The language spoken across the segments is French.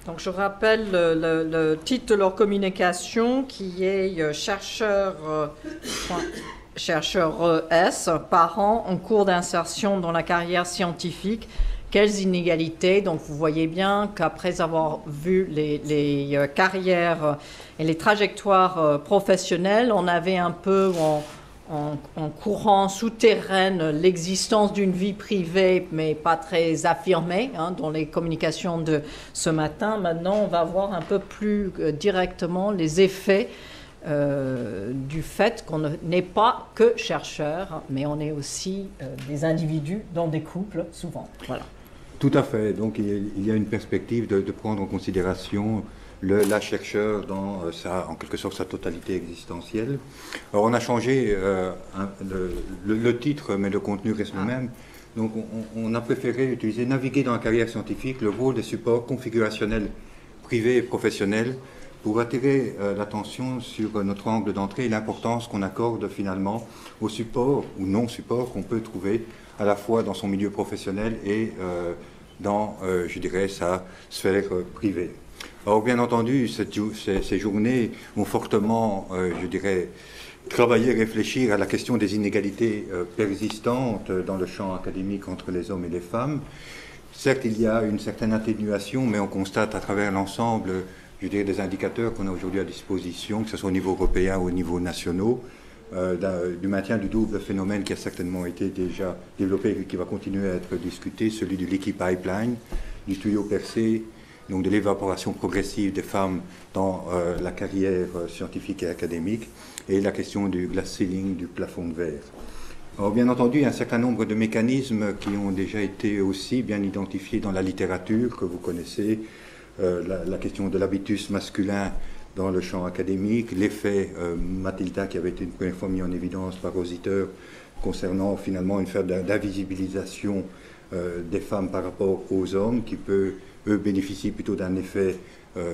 Donc je rappelle le titre de leur communication qui est chercheur S, parents en cours d'insertion dans la carrière scientifique. Quelles inégalités? Donc vous voyez bien qu'après avoir vu les carrières et les trajectoires professionnelles, on avait un peu en courant souterraine l'existence d'une vie privée, mais pas très affirmée, dans les communications de ce matin. Maintenant, on va voir un peu plus directement les effets du fait qu'on n'est pas que chercheur, mais on est aussi des individus dans des couples, souvent. Voilà. Tout à fait. Donc il y a une perspective de prendre en considération la chercheur dans en quelque sorte sa totalité existentielle. Alors on a changé le titre, mais le contenu reste le même. Donc on a préféré utiliser naviguer dans la carrière scientifique, le rôle des supports configurationnels privés et professionnels, pour attirer l'attention sur notre angle d'entrée et l'importance qu'on accorde finalement aux supports ou non-supports qu'on peut trouver à la fois dans son milieu professionnel et dans, je dirais, sa sphère privée. Alors, bien entendu, ces journées vont fortement, je dirais, travailler, réfléchir à la question des inégalités persistantes dans le champ académique entre les hommes et les femmes. Certes, il y a une certaine atténuation, mais on constate à travers l'ensemble, je dirais, des indicateurs qu'on a aujourd'hui à disposition, que ce soit au niveau européen ou au niveau national, du maintien du double phénomène qui a certainement été déjà développé et qui va continuer à être discuté, celui du leaky pipeline, du tuyau percé, donc de l'évaporation progressive des femmes dans la carrière scientifique et académique, et la question du glass ceiling, du plafond de verre. Alors, bien entendu, il y a un certain nombre de mécanismes qui ont déjà été aussi bien identifiés dans la littérature que vous connaissez, la question de l'habitus masculin dans le champ académique, l'effet Matilda qui avait été une première fois mis en évidence par Rositer concernant finalement une forme d'invisibilisation des femmes par rapport aux hommes qui peut, eux, bénéficier plutôt d'un effet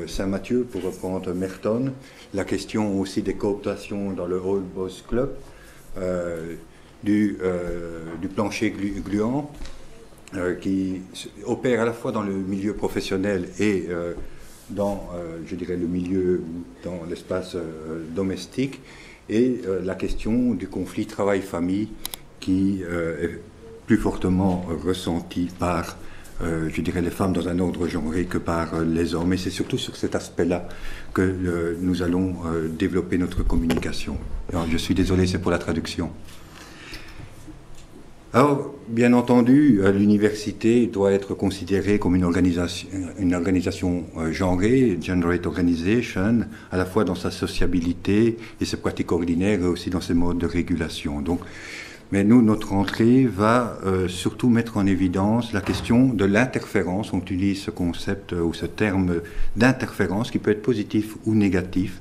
Saint-Mathieu pour reprendre Merton, la question aussi des cooptations dans le Old Boys Club, du plancher gluant qui opère à la fois dans le milieu professionnel et dans, je dirais, le milieu, dans l'espace domestique, et la question du conflit travail-famille qui est plus fortement ressenti par, je dirais, les femmes dans un ordre genré que par les hommes. Et c'est surtout sur cet aspect-là que nous allons développer notre communication. Alors, je suis désolé, c'est pour la traduction. Alors, bien entendu, l'université doit être considérée comme une organisation genrée, gendered organization, à la fois dans sa sociabilité et ses pratiques ordinaires et aussi dans ses modes de régulation. Donc, mais nous, notre entrée va surtout mettre en évidence la question de l'interférence. On utilise ce concept ou ce terme d'interférence qui peut être positif ou négatif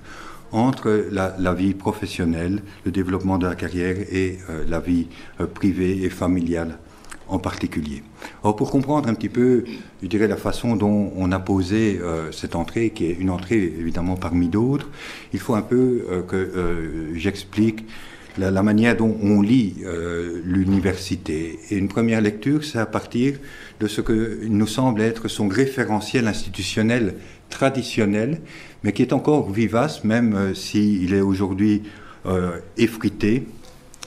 entre la vie professionnelle, le développement de la carrière et la vie privée et familiale en particulier. Alors pour comprendre un petit peu, je dirais, la façon dont on a posé cette entrée, qui est une entrée évidemment parmi d'autres, il faut un peu que j'explique la manière dont on lit l'université. Et une première lecture, c'est à partir de ce que nous semble être son référentiel institutionnel traditionnel, mais qui est encore vivace, même s'il est aujourd'hui effrité,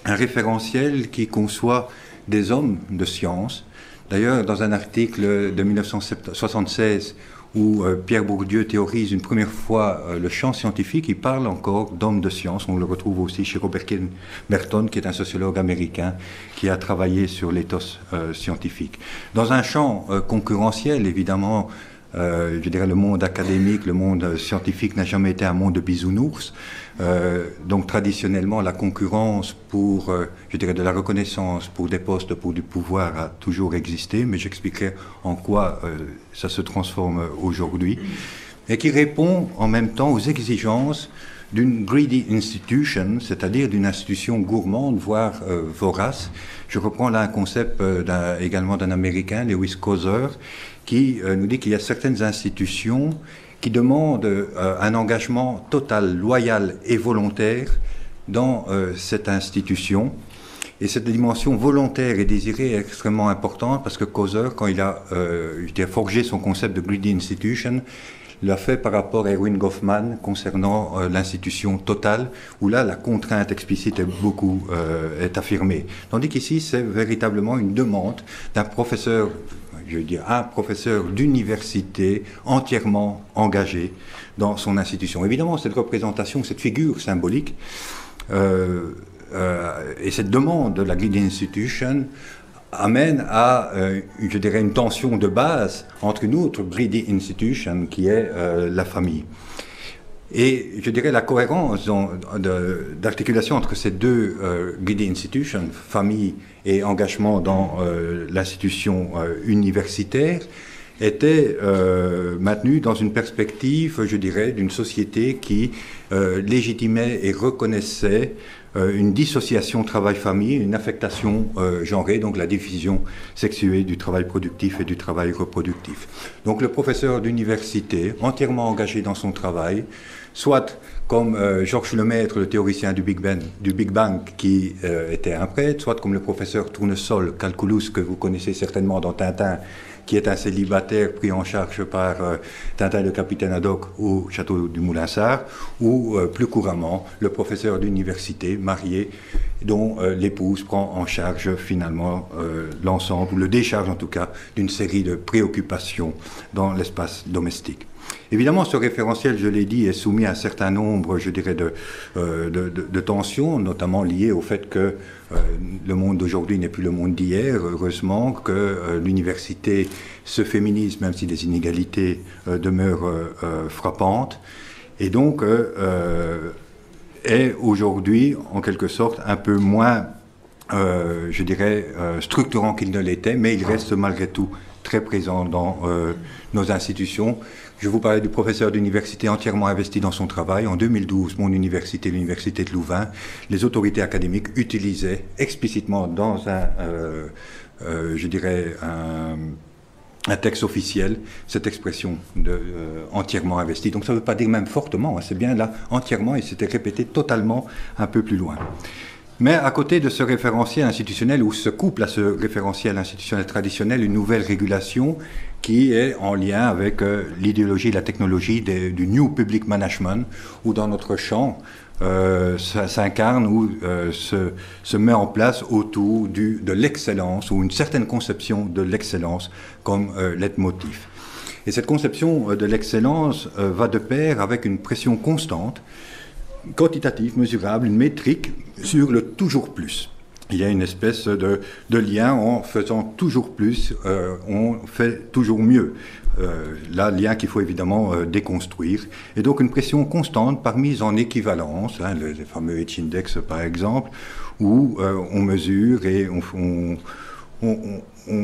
un référentiel qui conçoit des hommes de science. D'ailleurs, dans un article de 1976 où Pierre Bourdieu théorise une première fois le champ scientifique, il parle encore d'hommes de science. On le retrouve aussi chez Robert Merton, qui est un sociologue américain qui a travaillé sur l'éthos scientifique. Dans un champ concurrentiel, évidemment, je dirais le monde académique, le monde scientifique n'a jamais été un monde de bisounours. Donc traditionnellement, la concurrence pour, je dirais, de la reconnaissance pour des postes, pour du pouvoir a toujours existé, mais j'expliquerai en quoi ça se transforme aujourd'hui, et qui répond en même temps aux exigences d'une greedy institution, c'est-à-dire d'une institution gourmande, voire vorace. Je reprends là un concept également d'un Américain, Lewis Causer, qui nous dit qu'il y a certaines institutions qui demandent un engagement total, loyal et volontaire dans cette institution. Et cette dimension volontaire et désirée est extrêmement importante parce que Coser, quand il a forgé son concept de greedy institution, l'a fait par rapport à Erwin Goffman concernant l'institution totale, où là, la contrainte explicite est affirmée. Tandis qu'ici, c'est véritablement une demande d'un professeur, je veux dire, un professeur d'université entièrement engagé dans son institution. Évidemment, cette représentation, cette figure symbolique, et cette demande de la greedy institution amène à, je dirais, une tension de base entre une autre greedy institution qui est la famille. Et je dirais la cohérence d'articulation entre ces deux greedy institutions, famille et engagement dans l'institution universitaire, était maintenue dans une perspective, je dirais, d'une société qui légitimait et reconnaissait une dissociation travail-famille, une affectation genrée, donc la division sexuée du travail productif et du travail reproductif. Donc le professeur d'université, entièrement engagé dans son travail, soit comme Georges Lemaître, le théoricien du Big Bang, qui était un prêtre, soit comme le professeur Tournesol, Calculus, que vous connaissez certainement dans Tintin, qui est un célibataire pris en charge par Tintin le capitaine Haddock au château du Moulin-Sart, ou plus couramment le professeur d'université marié dont l'épouse prend en charge finalement l'ensemble, ou le décharge en tout cas, d'une série de préoccupations dans l'espace domestique. Évidemment, ce référentiel, je l'ai dit, est soumis à un certain nombre, je dirais, de tensions, notamment liées au fait que le monde d'aujourd'hui n'est plus le monde d'hier, heureusement, que l'université se féminise, même si les inégalités demeurent frappantes, et donc est aujourd'hui, en quelque sorte, un peu moins, je dirais, structurant qu'il ne l'était, mais il reste malgré tout très présent dans nos institutions. Je vous parlais du professeur d'université entièrement investi dans son travail. En 2012, mon université, l'université de Louvain, les autorités académiques utilisaient explicitement dans je dirais, un texte officiel, cette expression de entièrement investi. Donc ça ne veut pas dire même fortement, hein, c'est bien là, entièrement, et c'était répété totalement un peu plus loin. Mais à côté de ce référentiel institutionnel, où se couple à ce référentiel institutionnel traditionnel une nouvelle régulation qui est en lien avec l'idéologie et la technologie du New Public Management, où dans notre champ, ça s'incarne ou se met en place autour de l'excellence, ou une certaine conception de l'excellence comme leitmotiv. Et cette conception de l'excellence va de pair avec une pression constante, quantitative, mesurable, une métrique sur le toujours plus. Il y a une espèce de lien en faisant toujours plus, on fait toujours mieux. Là, lien qu'il faut évidemment déconstruire. Et donc une pression constante par mise en équivalence, hein, les fameux H-index par exemple, où on mesure et on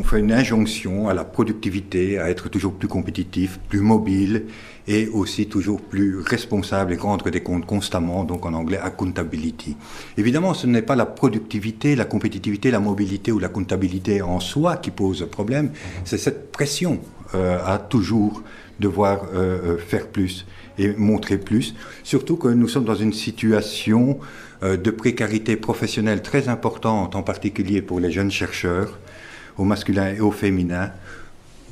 fait une injonction à la productivité, à être toujours plus compétitif, plus mobile, et aussi toujours plus responsable et rendre des comptes constamment, donc en anglais accountability. Évidemment, ce n'est pas la productivité, la compétitivité, la mobilité ou la comptabilité en soi qui pose problème, c'est cette pression à toujours devoir faire plus et montrer plus, surtout que nous sommes dans une situation de précarité professionnelle très importante, en particulier pour les jeunes chercheurs, au masculin et au féminin,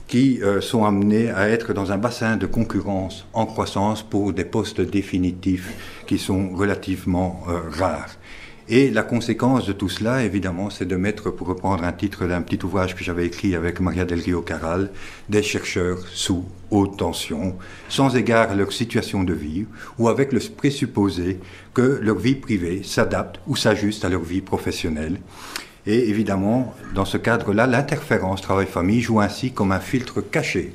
qui sont amenés à être dans un bassin de concurrence en croissance pour des postes définitifs qui sont relativement rares. Et la conséquence de tout cela, évidemment, c'est de mettre, pour reprendre un titre d'un petit ouvrage que j'avais écrit avec Maria del Rio Caral, des chercheurs sous haute tension, sans égard à leur situation de vie, ou avec le présupposé que leur vie privée s'adapte ou s'ajuste à leur vie professionnelle. Et évidemment, dans ce cadre-là, l'interférence travail-famille joue ainsi comme un filtre caché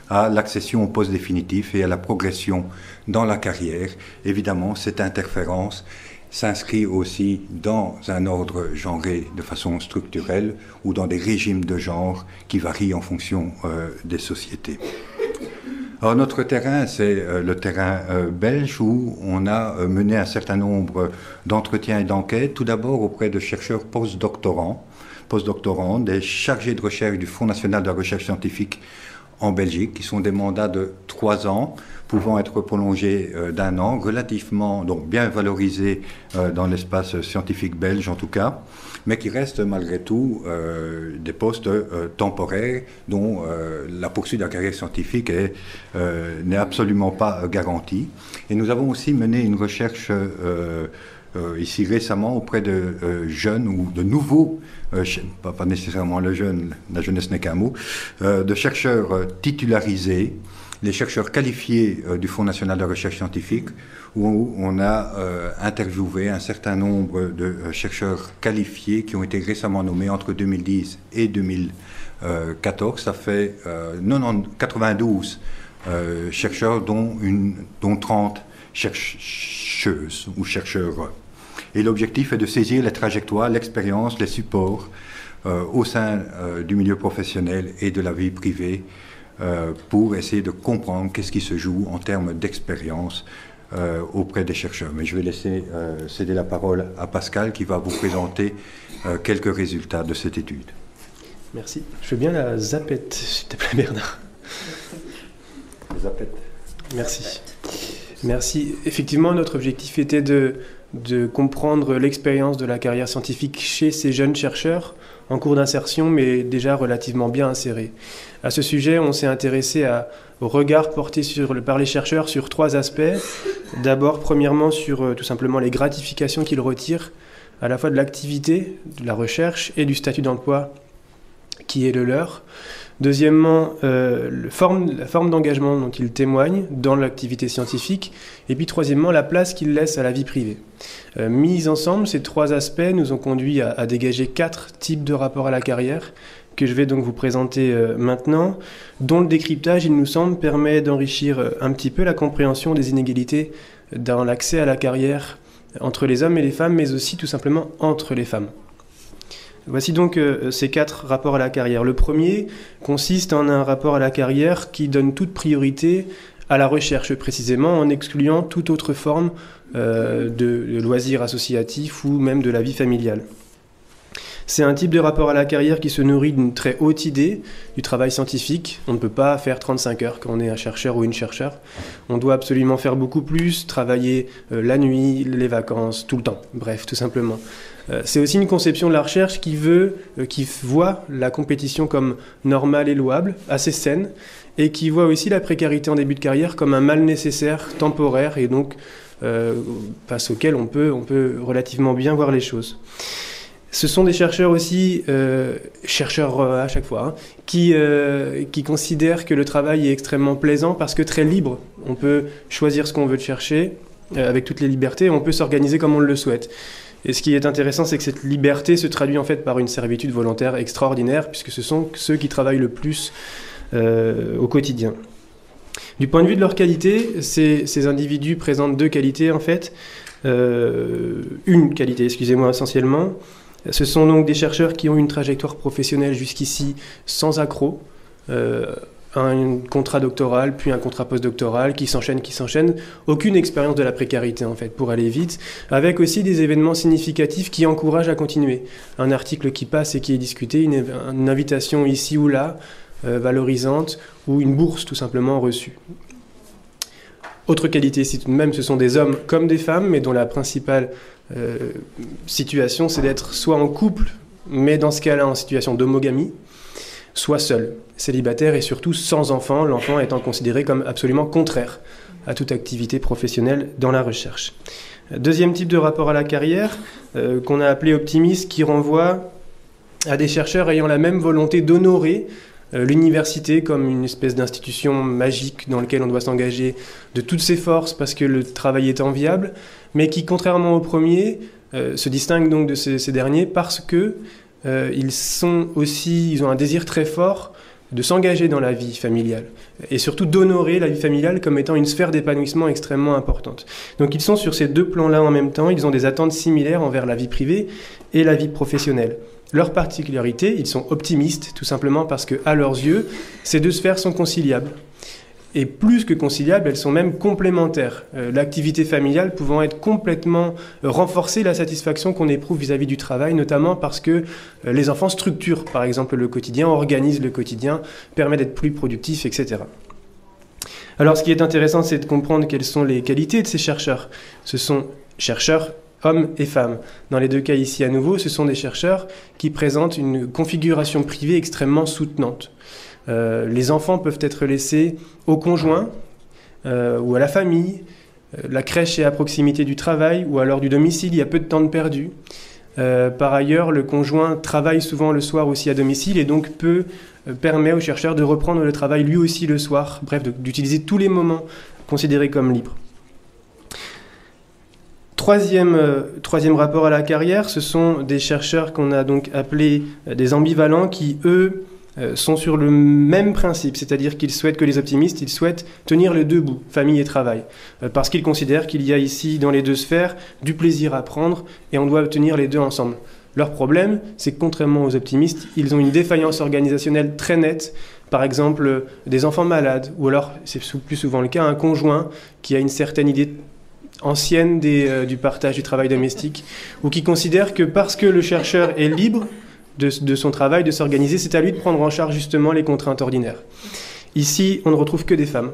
à l'accession au poste définitif et à la progression dans la carrière. Évidemment, cette interférence s'inscrit aussi dans un ordre genré de façon structurelle ou dans des régimes de genre qui varient en fonction des sociétés. Alors notre terrain, c'est le terrain belge où on a mené un certain nombre d'entretiens et d'enquêtes, tout d'abord auprès de chercheurs postdoctorants, des chargés de recherche du Fonds national de la recherche scientifique en Belgique, qui sont des mandats de 3 ans, pouvant être prolongés d'1 an, relativement donc bien valorisés dans l'espace scientifique belge en tout cas, mais qui restent malgré tout des postes temporaires dont la poursuite de la carrière scientifique n'est absolument pas garantie. Et nous avons aussi mené une recherche ici récemment auprès de jeunes ou de nouveaux, pas nécessairement le jeune, la jeunesse n'est qu'un mot, de chercheurs titularisés, les chercheurs qualifiés du Fonds national de recherche scientifique, où on a interviewé un certain nombre de chercheurs qualifiés qui ont été récemment nommés entre 2010 et 2014. Ça fait 92 chercheurs, dont 30 chercheuses ou chercheurs. Et l'objectif est de saisir les trajectoires, l'expérience, les supports au sein du milieu professionnel et de la vie privée pour essayer de comprendre qu'est-ce qui se joue en termes d'expérience auprès des chercheurs. Mais je vais laisser céder la parole à Pascal qui va vous présenter quelques résultats de cette étude. Merci. Je veux bien la zapette, s'il te plaît, Bernard. Zapette. Merci. Merci. Effectivement, notre objectif était de comprendre l'expérience de la carrière scientifique chez ces jeunes chercheurs en cours d'insertion, mais déjà relativement bien insérés. À ce sujet, on s'est intéressé au regard porté par les chercheurs sur 3 aspects. D'abord, premièrement, sur tout simplement les gratifications qu'ils retirent, à la fois de l'activité, de la recherche et du statut d'emploi qui est le leur. Deuxièmement, la forme d'engagement dont ils témoignent dans l'activité scientifique. Et puis troisièmement, la place qu'ils laissent à la vie privée. Mis ensemble, ces 3 aspects nous ont conduit à dégager 4 types de rapports à la carrière que je vais donc vous présenter maintenant, dont le décryptage, il nous semble, permet d'enrichir un petit peu la compréhension des inégalités dans l'accès à la carrière entre les hommes et les femmes, mais aussi tout simplement entre les femmes. Voici donc ces 4 rapports à la carrière. Le premier consiste en un rapport à la carrière qui donne toute priorité à la recherche précisément, en excluant toute autre forme de loisirs associatifs ou même de la vie familiale. C'est un type de rapport à la carrière qui se nourrit d'une très haute idée du travail scientifique. On ne peut pas faire 35 heures quand on est un chercheur ou une chercheure. On doit absolument faire beaucoup plus, travailler la nuit, les vacances, tout le temps. Bref, tout simplement. C'est aussi une conception de la recherche qui voit la compétition comme normale et louable, assez saine, et qui voit aussi la précarité en début de carrière comme un mal nécessaire, temporaire, et donc face auquel on peut relativement bien voir les choses. Ce sont des chercheurs aussi, chercheurs à chaque fois, qui considèrent que le travail est extrêmement plaisant parce que très libre. On peut choisir ce qu'on veut chercher avec toutes les libertés, et on peut s'organiser comme on le souhaite. Et ce qui est intéressant, c'est que cette liberté se traduit en fait par une servitude volontaire extraordinaire, puisque ce sont ceux qui travaillent le plus au quotidien. Du point de vue de leur qualité, ces individus présentent 2 qualités en fait. Une qualité, essentiellement. Ce sont donc des chercheurs qui ont une trajectoire professionnelle jusqu'ici sans accroc, un contrat doctoral, puis un contrat postdoctoral qui s'enchaîne, aucune expérience de la précarité en fait, pour aller vite, avec aussi des événements significatifs qui encouragent à continuer. Un article qui passe et qui est discuté, une invitation ici ou là, valorisante, ou une bourse tout simplement reçue. Autre qualité, tout de même, ce sont des hommes comme des femmes, mais dont la principale situation, c'est d'être soit en couple, mais dans ce cas-là en situation d'homogamie, soit seul, célibataire et surtout sans enfant, l'enfant étant considéré comme absolument contraire à toute activité professionnelle dans la recherche. Deuxième type de rapport à la carrière, qu'on a appelé optimiste, qui renvoie à des chercheurs ayant la même volonté d'honorer l'université comme une espèce d'institution magique dans laquelle on doit s'engager de toutes ses forces parce que le travail est enviable, mais qui, contrairement aux premiers, se distingue donc de ces derniers parce que ils ont un désir très fort de s'engager dans la vie familiale et surtout d'honorer la vie familiale comme étant une sphère d'épanouissement extrêmement importante. Donc ils sont sur ces 2 plans-là en même temps, ils ont des attentes similaires envers la vie privée et la vie professionnelle. Leur particularité, ils sont optimistes, tout simplement parce que, à leurs yeux, ces 2 sphères sont conciliables. et plus que conciliables, elles sont même complémentaires. L'activité familiale pouvant être complètement renforcer la satisfaction qu'on éprouve vis-à-vis du travail, notamment parce que les enfants structurent, par exemple, le quotidien, organisent le quotidien, permettent d'être plus productifs, etc. Alors, ce qui est intéressant, c'est de comprendre quelles sont les qualités de ces chercheurs. Ce sont chercheurs hommes et femmes. Dans les deux cas ici, à nouveau, ce sont des chercheurs qui présentent une configuration privée extrêmement soutenante. Les enfants peuvent être laissés au conjoint ou à la famille. La crèche est à proximité du travail ou alors du domicile, il y a peu de temps de perdu. Par ailleurs, le conjoint travaille souvent le soir aussi à domicile et donc permet au chercheur de reprendre le travail lui aussi le soir, bref, d'utiliser tous les moments considérés comme libres. Troisième rapport à la carrière, ce sont des chercheurs qu'on a donc appelés des ambivalents qui, eux, sont sur le même principe, c'est-à-dire qu'ils souhaitent que les optimistes, ils souhaitent tenir les deux bouts, famille et travail, parce qu'ils considèrent qu'il y a ici, dans les deux sphères, du plaisir à prendre et on doit tenir les deux ensemble. Leur problème, c'est que contrairement aux optimistes, ils ont une défaillance organisationnelle très nette, par exemple des enfants malades, ou alors, c'est plus souvent le cas, un conjoint qui a une certaine idée ancienne du partage du travail domestique, ou qui considère que parce que le chercheur est libre de son travail, de s'organiser, c'est à lui de prendre en charge justement les contraintes ordinaires. Ici, on ne retrouve que des femmes.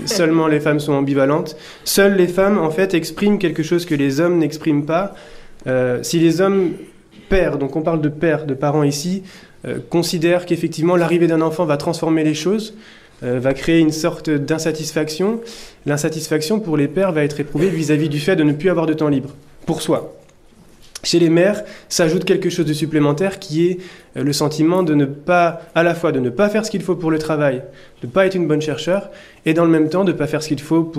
Seulement les femmes sont ambivalentes. Seules les femmes, en fait, expriment quelque chose que les hommes n'expriment pas. Si les hommes, pères, donc on parle de pères, de parents ici, considèrent qu'effectivement l'arrivée d'un enfant va transformer les choses, va créer une sorte d'insatisfaction, l'insatisfaction pour les pères va être éprouvée vis-à-vis du fait de ne plus avoir de temps libre, pour soi. Chez les mères, s'ajoute quelque chose de supplémentaire qui est le sentiment de ne pas, à la fois de ne pas faire ce qu'il faut pour le travail, de ne pas être une bonne chercheure, et dans le même temps de ne pas faire ce qu'il faut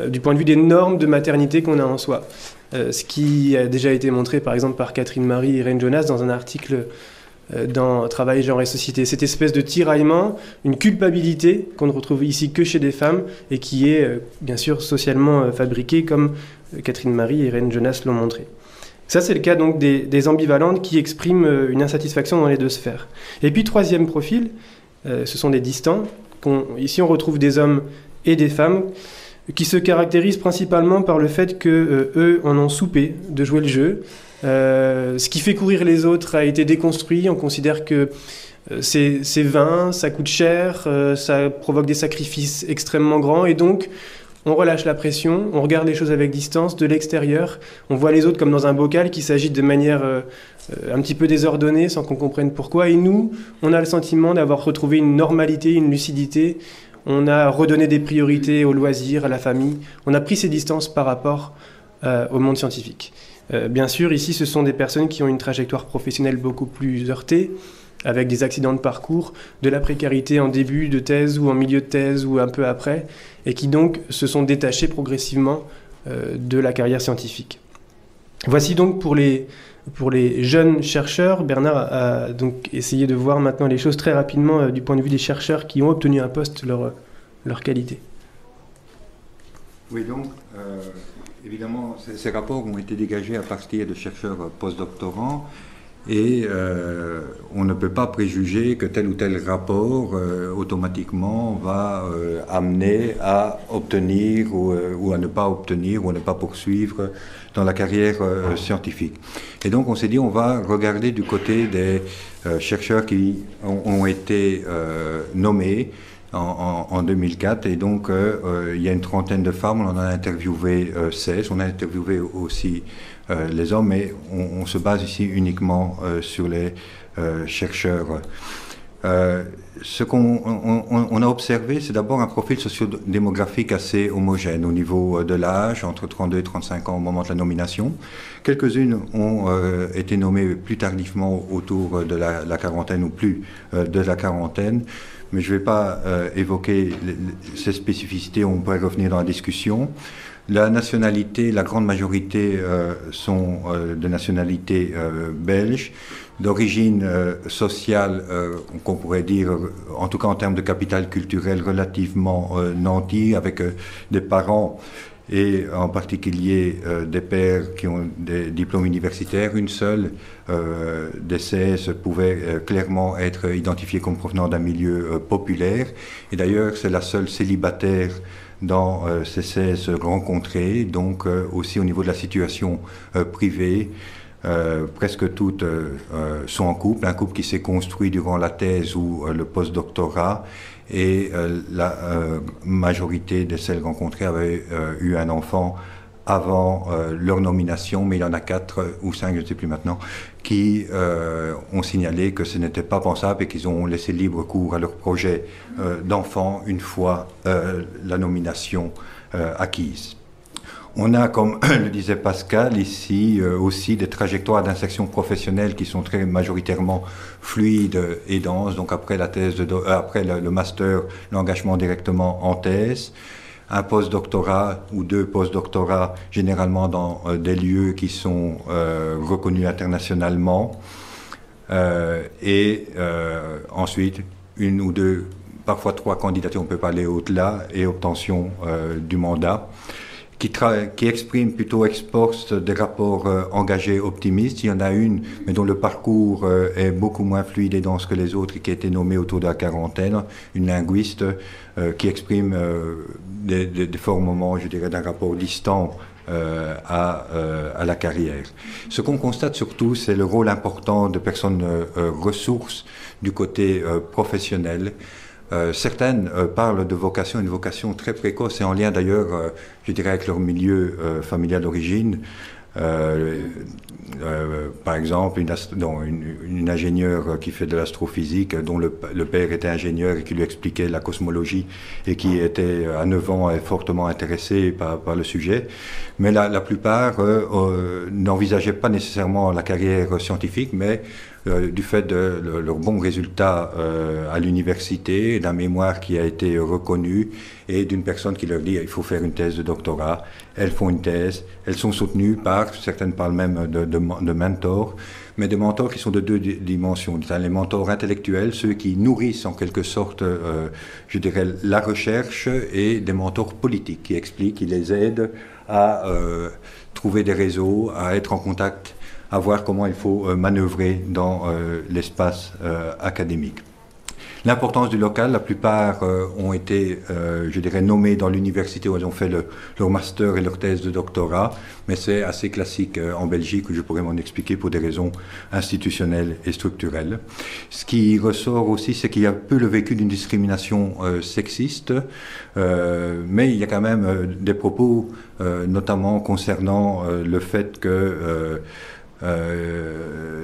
du point de vue des normes de maternité qu'on a en soi. Ce qui a déjà été montré par exemple par Catherine Marie et Irène Jonas dans un article dans Travail, genre et société. Cette espèce de tiraillement, une culpabilité qu'on ne retrouve ici que chez des femmes et qui est bien sûr socialement fabriquée comme Catherine Marie et Irène Jonas l'ont montré. Ça, c'est le cas donc des ambivalentes qui expriment une insatisfaction dans les deux sphères. Et puis, troisième profil, ce sont des distants. Ici, on retrouve des hommes et des femmes qui se caractérisent principalement par le fait qu'eux en ont soupé de jouer le jeu. Ce qui fait courir les autres a été déconstruit. On considère que c'est vain, ça coûte cher, ça provoque des sacrifices extrêmement grands. Et donc, on relâche la pression, on regarde les choses avec distance, de l'extérieur. On voit les autres comme dans un bocal qui s'agite de manière un petit peu désordonnée sans qu'on comprenne pourquoi. Et nous, on a le sentiment d'avoir retrouvé une normalité, une lucidité. On a redonné des priorités aux loisirs, à la famille. On a pris ses distances par rapport au monde scientifique. Bien sûr, ici, ce sont des personnes qui ont une trajectoire professionnelle beaucoup plus heurtée, avec des accidents de parcours, de la précarité en début de thèse ou en milieu de thèse ou un peu après, et qui donc se sont détachés progressivement de la carrière scientifique. Voici donc pour les jeunes chercheurs. Bernard a donc essayé de voir maintenant les choses très rapidement du point de vue des chercheurs qui ont obtenu un poste, leur qualité. Oui, donc, évidemment, ces rapports ont été dégagés à partir de chercheurs postdoctorants. Et on ne peut pas préjuger que tel ou tel rapport automatiquement va amener à obtenir ou à ne pas obtenir ou à ne pas poursuivre dans la carrière scientifique. Et donc on s'est dit on va regarder du côté des chercheurs qui ont été nommés en 2004 et donc il y a une trentaine de femmes, on en a interviewé 16, on a interviewé aussi les hommes, mais on se base ici uniquement sur les chercheurs. Ce qu'on a observé, c'est d'abord un profil sociodémographique assez homogène au niveau de l'âge, entre 32 et 35 ans au moment de la nomination. Quelques-unes ont été nommées plus tardivement autour de la quarantaine ou plus de la quarantaine, mais je ne vais pas évoquer ces spécificités, on pourrait revenir dans la discussion. La nationalité, la grande majorité sont de nationalité belge, d'origine sociale, qu'on pourrait dire, en tout cas en termes de capital culturel, relativement nanti, avec des parents et en particulier des pairs qui ont des diplômes universitaires. Une seule des 16 pouvait clairement être identifiée comme provenant d'un milieu populaire. Et d'ailleurs, c'est la seule célibataire dans ces 16 rencontrées, donc aussi au niveau de la situation privée. Presque toutes sont en couple, un couple qui s'est construit durant la thèse ou le post-doctorat, et la majorité de celles rencontrées avaient eu un enfant avant leur nomination, mais il y en a 4 ou 5, je ne sais plus maintenant, qui ont signalé que ce n'était pas pensable et qu'ils ont laissé libre cours à leur projet d'enfant une fois la nomination acquise. On a, comme le disait Pascal, ici aussi des trajectoires d'insertion professionnelle qui sont très majoritairement fluides et denses. Donc après la thèse, après le master, l'engagement directement en thèse, un post-doctorat ou 2 post-doctorats, généralement dans des lieux qui sont reconnus internationalement, et ensuite 1 ou 2, parfois 3 candidatures, on peut pas aller au-delà, et obtention du mandat. Qui exprime plutôt ex post des rapports engagés optimistes. Il y en a une, mais dont le parcours est beaucoup moins fluide et dense que les autres, et qui a été nommée autour de la quarantaine, une linguiste qui exprime des forts moments, je dirais, d'un rapport distant à la carrière. Ce qu'on constate surtout, c'est le rôle important de personnes ressources du côté professionnel. Certaines parlent de vocation, une vocation très précoce et en lien d'ailleurs, je dirais, avec leur milieu familial d'origine. Par exemple, une ingénieure qui fait de l'astrophysique, dont le père était ingénieur et qui lui expliquait la cosmologie et qui était à 9 ans fortement intéressé par le sujet. Mais la plupart n'envisageaient pas nécessairement la carrière scientifique, mais du fait de leurs bons résultats à l'université, d'un mémoire qui a été reconnu et d'une personne qui leur dit il faut faire une thèse de doctorat. Elles font une thèse, elles sont soutenues par, certaines parlent même de mentors, mais des mentors qui sont de 2 dimensions. Les mentors intellectuels, ceux qui nourrissent en quelque sorte, je dirais, la recherche, et des mentors politiques qui expliquent, qui les aident à trouver des réseaux, à être en contact, à voir comment il faut manœuvrer dans l'espace académique. L'importance du local, la plupart ont été, je dirais, nommés dans l'université où ils ont fait leur master et leur thèse de doctorat, mais c'est assez classique en Belgique, où je pourrais m'en expliquer pour des raisons institutionnelles et structurelles. Ce qui ressort aussi, c'est qu'il y a peu le vécu d'une discrimination sexiste, mais il y a quand même des propos, notamment concernant le fait que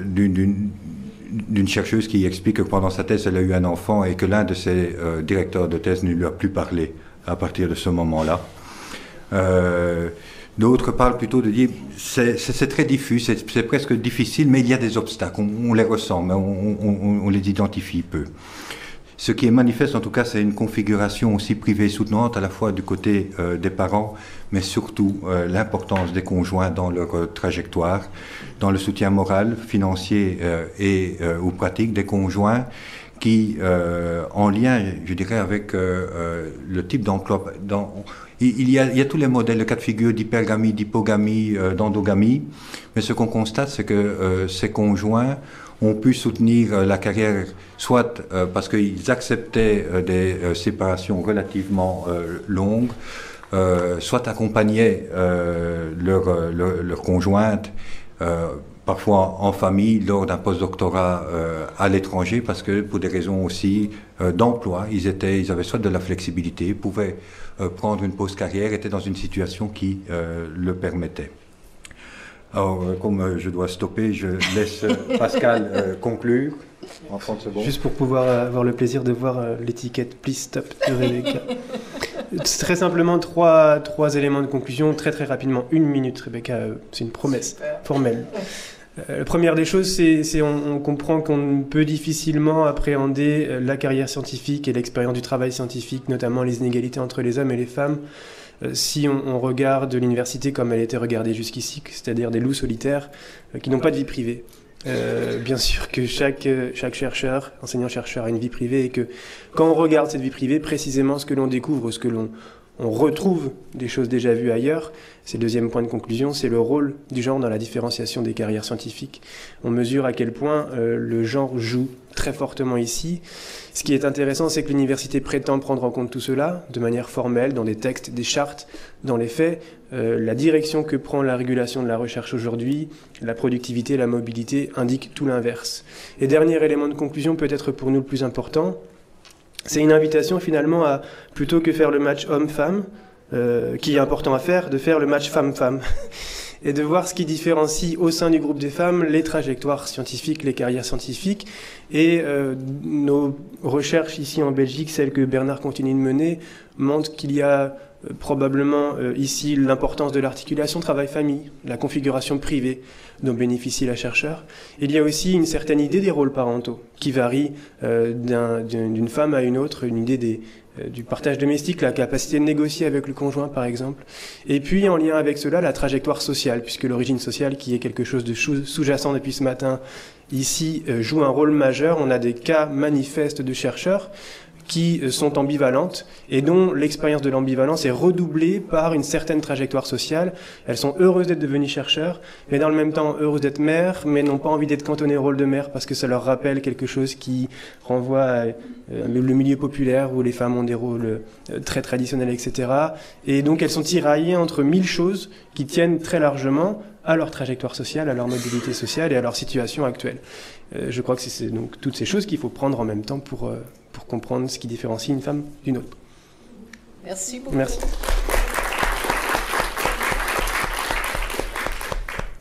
d'une chercheuse qui explique que pendant sa thèse, elle a eu un enfant et que l'un de ses directeurs de thèse ne lui a plus parlé à partir de ce moment-là. D'autres parlent plutôt de dire c'est très diffus, c'est presque difficile, mais il y a des obstacles, on les ressent, mais on les identifie peu. Ce qui est manifeste, en tout cas, c'est une configuration aussi privée et soutenante, à la fois du côté des parents, mais surtout l'importance des conjoints dans leur trajectoire, dans le soutien moral, financier ou pratique des conjoints, qui, en lien, je dirais, avec le type d'emploi, il y a tous les modèles, le cas de figure d'hypergamie, d'hypogamie, d'endogamie, mais ce qu'on constate, c'est que ces conjoints ont pu soutenir la carrière, soit parce qu'ils acceptaient des séparations relativement longues, soit accompagnaient leur conjointe, parfois en famille, lors d'un post-doctorat à l'étranger, parce que pour des raisons aussi d'emploi, ils avaient soit de la flexibilité, pouvaient prendre une pause carrière, étaient dans une situation qui le permettait. Alors, comme je dois stopper, je laisse Pascal conclure en 30 secondes. Juste pour pouvoir avoir le plaisir de voir l'étiquette « Please stop » de Rebecca. Très simplement, trois éléments de conclusion, très rapidement. 1 minute, Rebecca, c'est une promesse formelle. La première des choses, c'est on comprend qu'on peut difficilement appréhender la carrière scientifique et l'expérience du travail scientifique, notamment les inégalités entre les hommes et les femmes, si on regarde l'université comme elle était regardée jusqu'ici, c'est-à-dire des loups solitaires qui n'ont pas de vie privée. Bien sûr que chaque chercheur, enseignant-chercheur a une vie privée, et que quand on regarde cette vie privée, précisément ce que l'on découvre, ce que l'on on retrouve des choses déjà vues ailleurs. C'est le deuxième point de conclusion, c'est le rôle du genre dans la différenciation des carrières scientifiques. On mesure à quel point le genre joue très fortement ici. Ce qui est intéressant, c'est que l'université prétend prendre en compte tout cela de manière formelle, dans des textes, des chartes, dans les faits. La direction que prend la régulation de la recherche aujourd'hui, la productivité, la mobilité, indiquent tout l'inverse. Et dernier élément de conclusion, peut-être pour nous le plus important, c'est une invitation finalement à, plutôt que faire le match homme-femme, qui est important à faire, de faire le match femme-femme. Et de voir ce qui différencie au sein du groupe des femmes les trajectoires scientifiques, les carrières scientifiques. Et nos recherches ici en Belgique, celles que Bernard continue de mener, montrent qu'il y a probablement ici l'importance de l'articulation travail-famille, la configuration privée dont bénéficie la chercheur. Il y a aussi une certaine idée des rôles parentaux qui varie d'une femme à une autre, une idée du partage domestique, la capacité de négocier avec le conjoint par exemple. Et puis en lien avec cela, la trajectoire sociale, puisque l'origine sociale, qui est quelque chose de sous-jacent depuis ce matin, ici joue un rôle majeur. On a des cas manifestes de chercheurs qui sont ambivalentes et dont l'expérience de l'ambivalence est redoublée par une certaine trajectoire sociale. Elles sont heureuses d'être devenues chercheurs, mais dans le même temps heureuses d'être mères, mais n'ont pas envie d'être cantonnées au rôle de mère parce que ça leur rappelle quelque chose qui renvoie à le milieu populaire où les femmes ont des rôles très traditionnels, etc. Et donc elles sont tiraillées entre 1000 choses qui tiennent très largement à leur trajectoire sociale, à leur mobilité sociale et à leur situation actuelle. Je crois que c'est donc toutes ces choses qu'il faut prendre en même temps pour comprendre ce qui différencie une femme d'une autre. Merci beaucoup. Merci.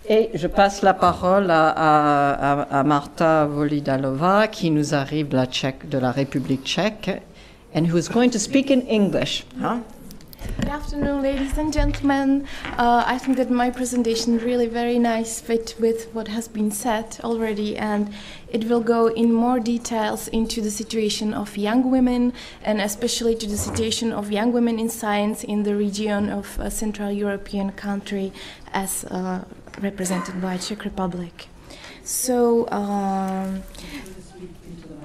Et je passe la parole à Marta Volidalova, qui nous arrive de la République tchèque, and who is going to speak in English. Huh? Good afternoon, ladies and gentlemen. I think that my presentation really very nice fit with what has been said already, and it will go in more details into the situation of young women, and especially to the situation of young women in science in the region of a Central European country as represented by Czech Republic. So,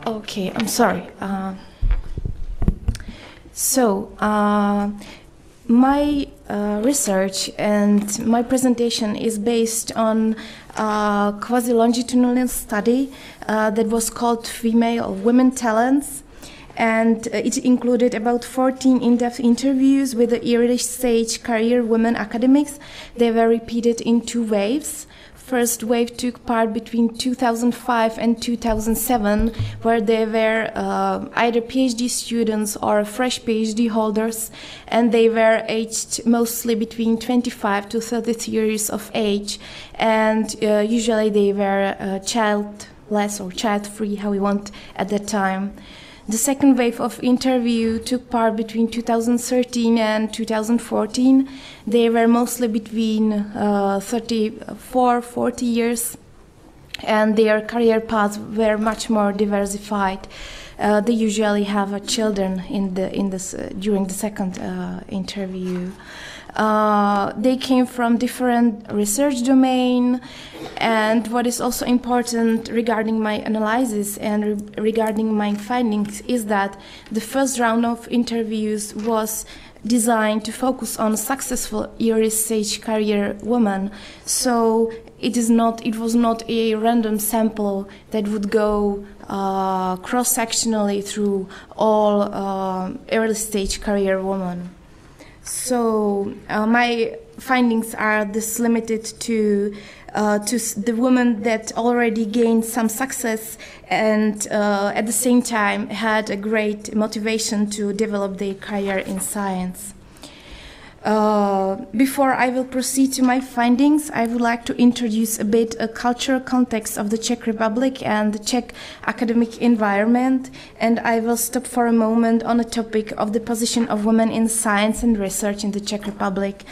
okay, I'm sorry. My research and my presentation is based on a quasi-longitudinal study that was called Women Talents, and it included about 14 in-depth interviews with the early stage career women academics. They were repeated in 2 waves. First wave took part between 2005 and 2007, where they were either PhD students or fresh PhD holders, and they were aged mostly between 25 to 30 years of age, and usually they were childless or child-free, how we want at that time. The second wave of interview took part between 2013 and 2014. They were mostly between 34-40 years, and their career paths were much more diversified. They usually have children during the second interview. They came from different research domain, and what is also important regarding my analysis and regarding my findings is that the first round of interviews was designed to focus on successful early stage career women. So it was not a random sample that would go cross-sectionally through all early stage career women. So my findings are this limited to the women that already gained some success and at the same time had a great motivation to develop their career in science. Before I will proceed to my findings, I would like to introduce a bit a cultural context of the Czech Republic and the Czech academic environment, and I will stop for a moment on the topic of the position of women in science and research in the Czech Republic.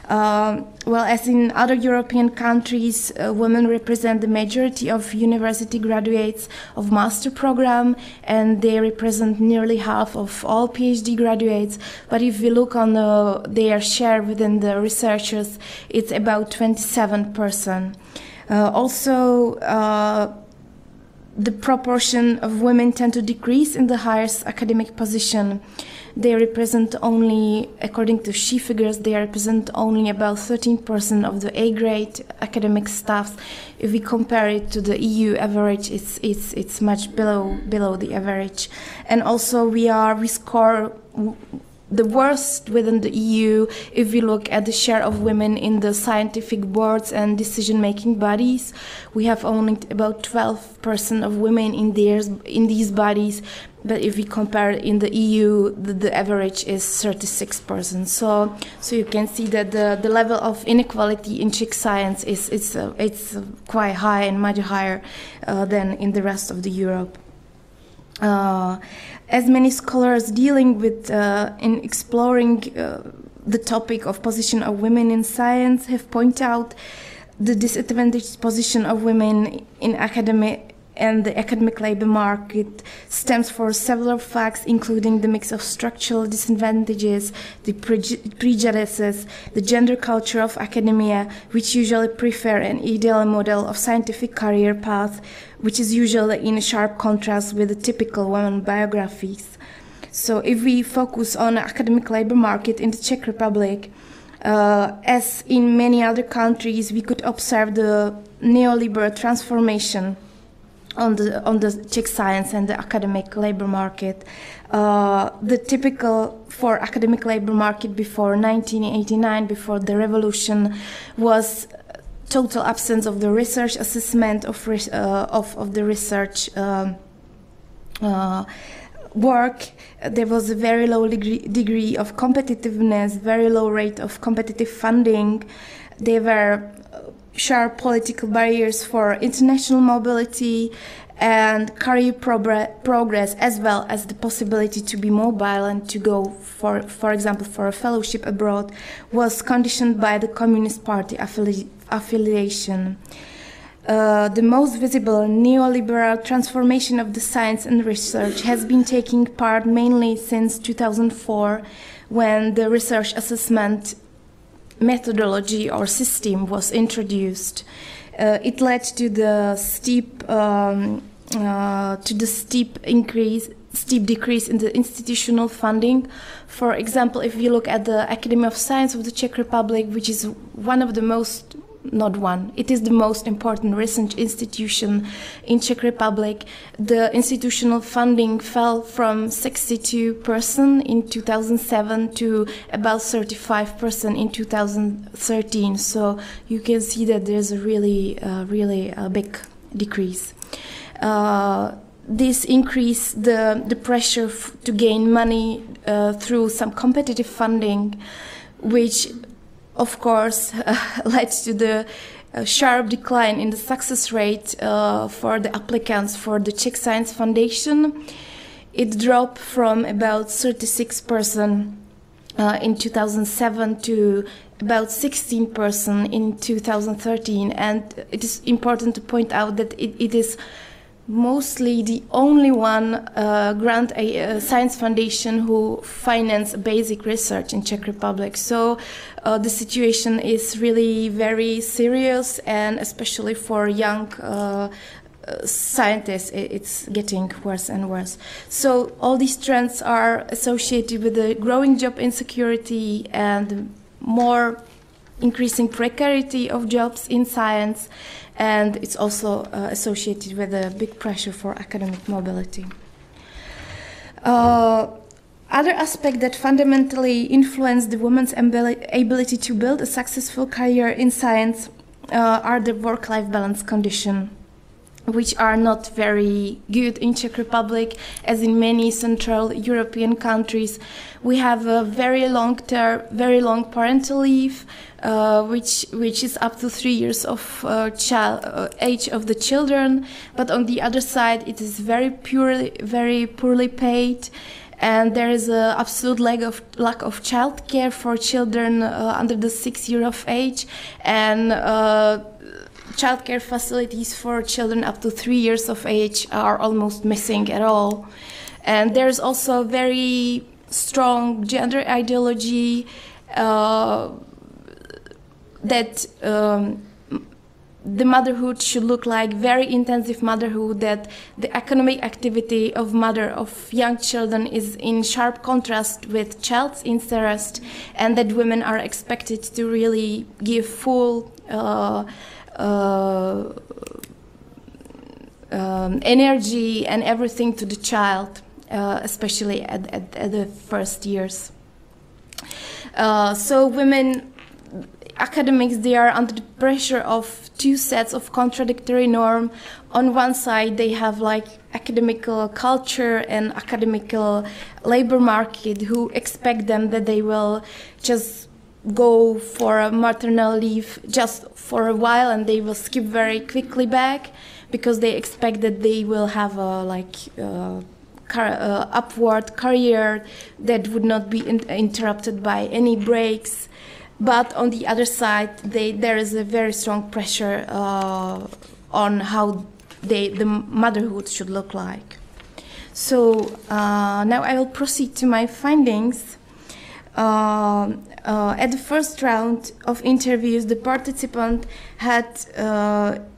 Well, as in other European countries, women represent the majority of university graduates of master program, and they represent nearly half of all PhD graduates. But if we look on their share within the researchers, it's about 27%. The proportion of women tend to decrease in the highest academic position. they represent only, according to SHE figures, they represent only about 13% of the A-grade academic staff. If we compare it to the EU average, it's much below the average. And also we score the worst within the EU if we look at the share of women in the scientific boards and decision-making bodies. We have only about 12% of women in these bodies, but if we compare in the EU, the average is 36%. So you can see that the level of inequality in Czech science is quite high and much higher than in the rest of the Europe. As many scholars dealing with in exploring the topic of position of women in science have pointed out, the disadvantaged position of women in academia and the academic labor market stems from several facts, including the mix of structural disadvantages, the prejudices, the gender culture of academia, which usually prefer an ideal model of scientific career path, which is usually in sharp contrast with the typical women biographies. So if we focus on the academic labor market in the Czech Republic, as in many other countries, we could observe the neoliberal transformation on the Czech science and the academic labor market. The typical for academic labor market before 1989, before the revolution, was total absence of the research assessment of the research work. There was a very low degree of competitiveness, very low rate of competitive funding. There were sharp political barriers for international mobility and career progress, as well as the possibility to be mobile and to go, for example, for a fellowship abroad, was conditioned by the Communist Party affiliation. The most visible neoliberal transformation of the science and research has been taking part mainly since 2004, when the research assessment methodology or system was introduced. It led to the steep decrease in the institutional funding. For example, if you look at the Academy of Science of the Czech Republic, which is it is the most important research institution in Czech Republic, the institutional funding fell from 62% in 2007 to about 35% in 2013. So you can see that there's a really big decrease. This increased the pressure to gain money through some competitive funding, which of course led to the sharp decline in the success rate for the applicants for the Czech Science Foundation. It dropped from about 36% in 2007 to about 16% in 2013, and it is important to point out that it is mostly the only one grant science foundation who finance basic research in Czech Republic. So the situation is really very serious, and especially for young scientists, it's getting worse and worse. So all these trends are associated with the growing job insecurity and more increasing precarity of jobs in science, and it's also associated with a big pressure for academic mobility. Other aspects that fundamentally influence the woman's ability to build a successful career in science are the work-life balance condition, which are not very good in Czech Republic, as in many Central European countries. We have a very long parental leave, which is up to 3 years of age of the children. But on the other side, it is very poorly paid, and there is an absolute lack of child care for children under the 6 years of age, and childcare facilities for children up to 3 years of age are almost missing at all. And there's also very strong gender ideology that the motherhood should look like very intensive motherhood, that the economic activity of mother of young children is in sharp contrast with child's interest, and that women are expected to really give full energy and everything to the child, especially at the first years. So women academics, they are under the pressure of two sets of contradictory norms. On one side, they have like academical culture and academical labor market who expect them that they will just go for a maternal leave just for a while and they will skip very quickly back because they expect that they will have a upward career that would not be interrupted by any breaks. But on the other side, there is a very strong pressure on how the motherhood should look like. So now I will proceed to my findings. At the first round of interviews, the participants had,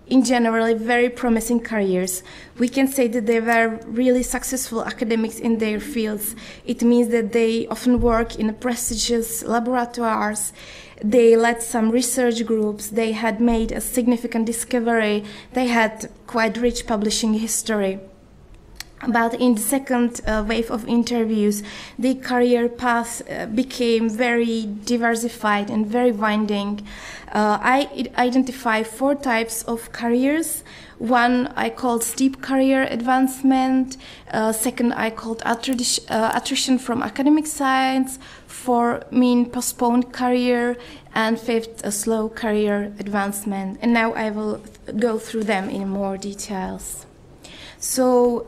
in general, very promising careers. We can say that they were really successful academics in their fields. It means that they often work in prestigious laboratories. They led some research groups. They had made a significant discovery. They had quite rich publishing history. But in the second wave of interviews, the career path became very diversified and very winding. I identify 4 types of careers. One I called steep career advancement. Second I called attrition from academic science. 4 mean postponed career. And 5th, a slow career advancement. And now I will go through them in more details. So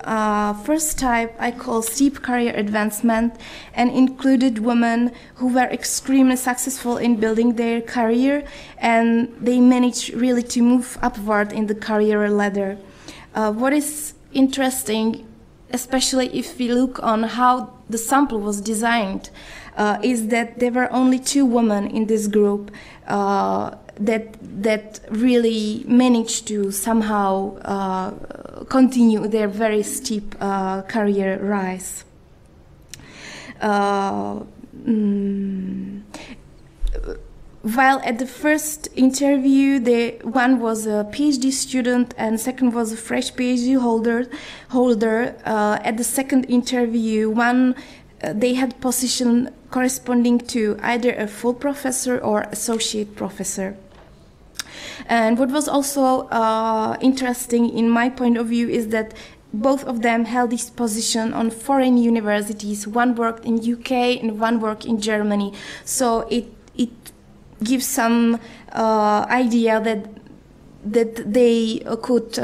first type I call steep career advancement, and included women who were extremely successful in building their career, and they managed really to move upward in the career ladder. What is interesting, especially if we look on how the sample was designed, is that there were only 2 women in this group that really managed to somehow continue their very steep career rise. While at the first interview, one was a PhD student and second was a fresh PhD holder. At the second interview, they had position corresponding to either a full professor or associate professor. And what was also interesting in my point of view is that both of them held this position on foreign universities. One worked in UK and one worked in Germany. So it gives some idea that they could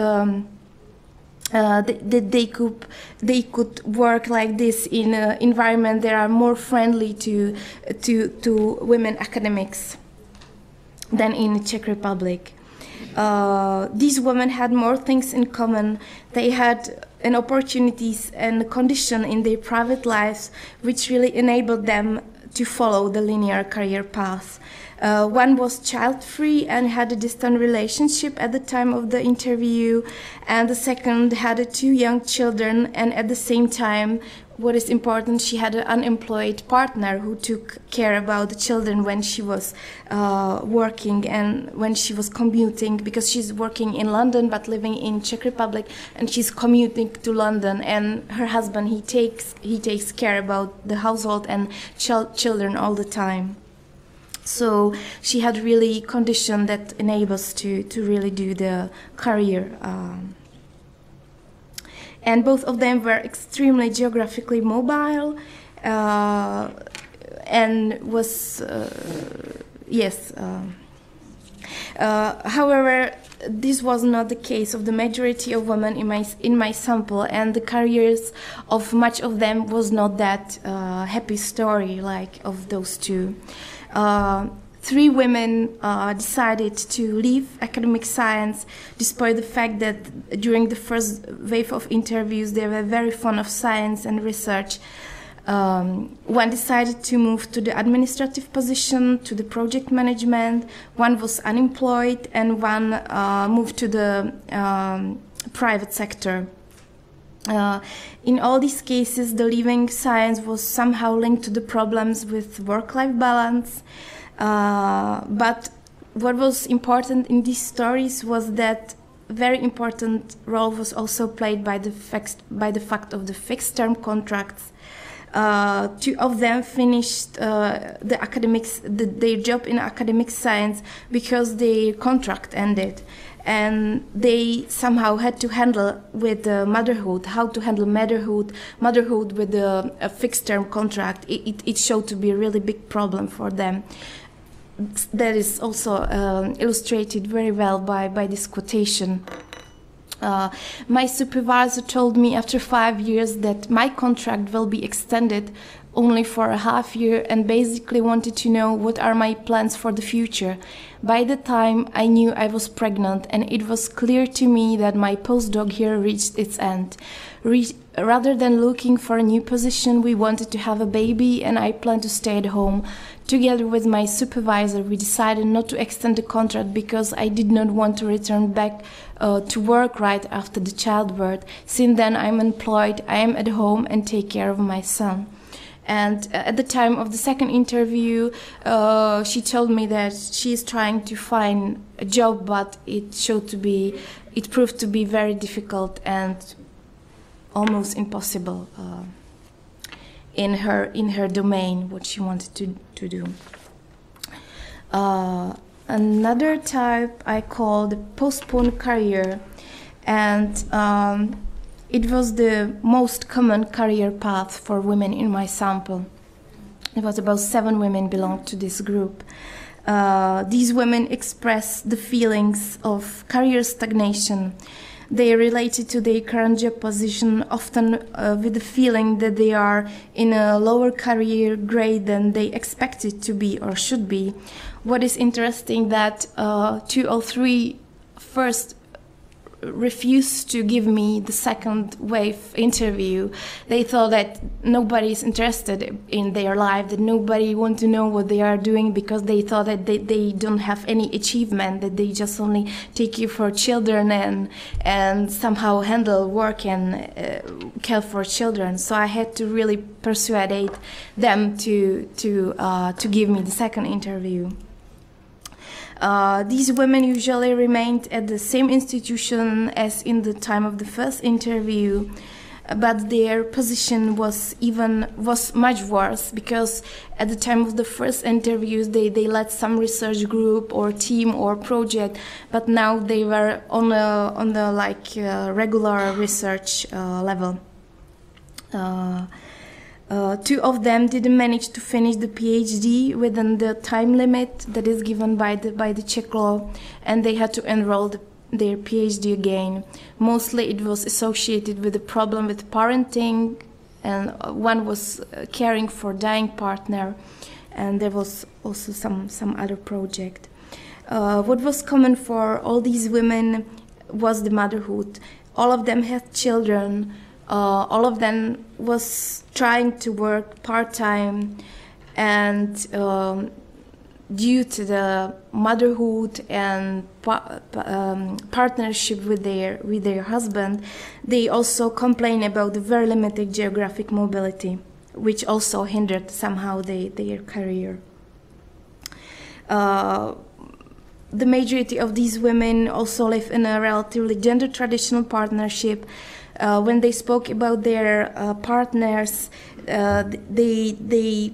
they could work like this in an environment that are more friendly to women academics than in the Czech Republic. These women had more things in common. They had an opportunities and condition in their private lives which really enabled them to follow the linear career path. One was child-free and had a distant relationship at the time of the interview, and the second had 2 young children, and at the same time, what is important, she had an unemployed partner who took care about the children when she was working and when she was commuting, because she's working in London but living in Czech Republic, and she's commuting to London, and her husband, he takes care about the household and children all the time. So she had really condition that enables to really do the career. And both of them were extremely geographically mobile, and was, however, this was not the case of the majority of women in my sample, and the careers of much of them was not that happy story like of those 2. 3 women decided to leave academic science despite the fact that during the first wave of interviews they were very fond of science and research. One decided to move to the administrative position, to the project management. One was unemployed, and one moved to the private sector. In all these cases, the living science was somehow linked to the problems with work-life balance. But what was important in these stories was that very important role was also played by the fact of the fixed-term contracts. Two of them finished their job in academic science because their contract ended, and they somehow had to handle with motherhood, how to handle motherhood with a fixed-term contract. It showed to be a really big problem for them. That is also illustrated very well by this quotation. My supervisor told me after 5 years that my contract will be extended only for a half year, and basically wanted to know what are my plans for the future. By the time I knew I was pregnant, and it was clear to me that my postdoc here reached its end. Rather than looking for a new position, we wanted to have a baby, and I planned to stay at home. Together with my supervisor, we decided not to extend the contract because I did not want to return back to work right after the childbirth. Since then, I'm employed, I am at home and take care of my son. And at the time of the second interview, she told me that she is trying to find a job, but it proved to be very difficult and almost impossible in her domain, what she wanted to do. Another type I call the postponed career, and it was the most common career path for women in my sample. It was about 7 women belonged to this group. These women express the feelings of career stagnation. They are related to their current job position, often with the feeling that they are in a lower career grade than they expected to be or should be. What is interesting that 2 or 3 first refused to give me the second wave interview. They thought that nobody is interested in their life, that nobody wants to know what they are doing, because they thought that they don't have any achievement, that they just only take you for children and somehow handle work and care for children. So I had to really persuade them to give me the second interview. These women usually remained at the same institution as in the time of the first interview, but their position was much worse, because at the time of the first interviews they led some research group or team or project, but now they were on the regular research level. 2 of them didn't manage to finish the PhD within the time limit that is given by the Czech law, and they had to enroll their PhD again. Mostly it was associated with a problem with parenting, and one was caring for dying partner, and there was also some other project. What was common for all these women was the motherhood. All of them had children. All of them was trying to work part-time, and due to the motherhood and partnership with their husband, they also complain about the very limited geographic mobility, which also hindered somehow their career. The majority of these women also live in a relatively gender traditional partnership. When they spoke about their partners, they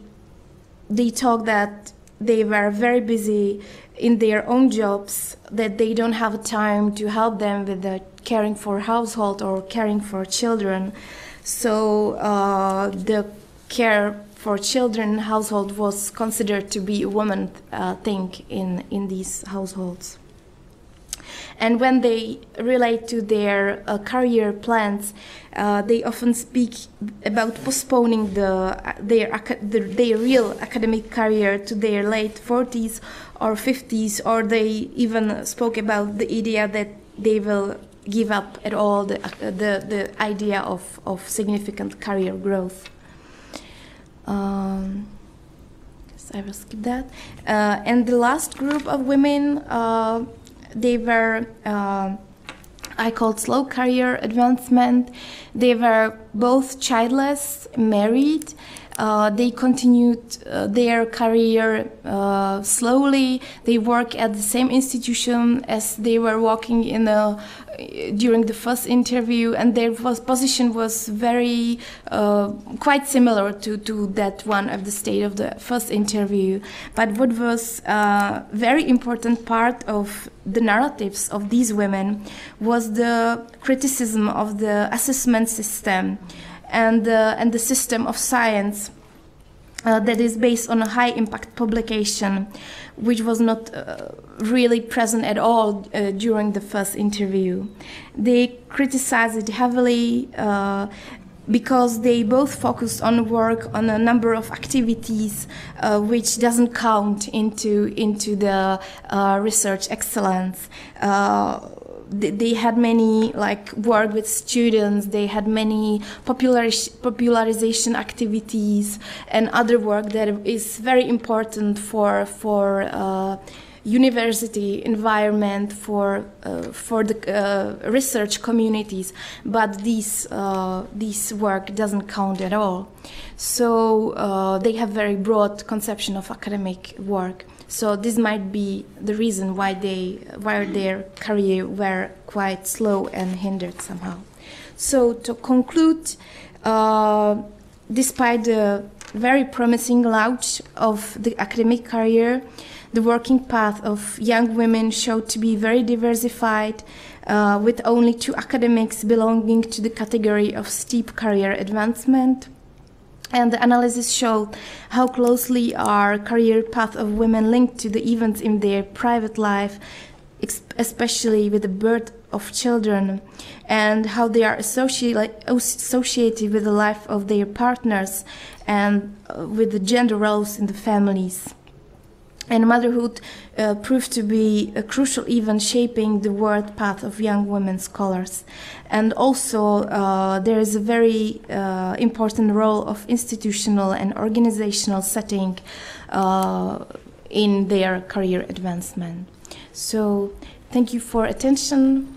talk that they were very busy in their own jobs, that they don't have time to help them with the caring for household or caring for children. So the care for children and household was considered to be a woman thing in these households. And when they relate to their career plans, they often speak about postponing their real academic career to their late 40s or 50s, or they even spoke about the idea that they will give up at all the idea of significant career growth. I will skip that. And the last group of women, they were, I called slow career advancement. They were both childless, married. They continued their career slowly. They work at the same institution as they were working in during the first interview, and their position was very quite similar to that one of the state of the first interview. But what was a very important part of the narratives of these women was the criticism of the assessment system and the system of science that is based on a high impact publication, which was not really present at all during the first interview. They criticized it heavily because they both focused on work on a number of activities which doesn't count into the research excellence. They had many work with students. They had many popularization activities and other work that is very important for university environment, for the research communities. But this work doesn't count at all. So they have very broad conception of academic work. So this might be the reason why their career were quite slow and hindered somehow. So to conclude, despite the very promising launch of the academic career, the working path of young women showed to be very diversified, with only 2 academics belonging to the category of steep career advancement. And the analysis showed how closely are career paths of women linked to the events in their private life, especially with the birth of children, and how they are associated with the life of their partners and with the gender roles in the families. And motherhood proved to be a crucial event shaping the world path of young women scholars. And also there is a very important role of institutional and organizational setting in their career advancement. So thank you for attention.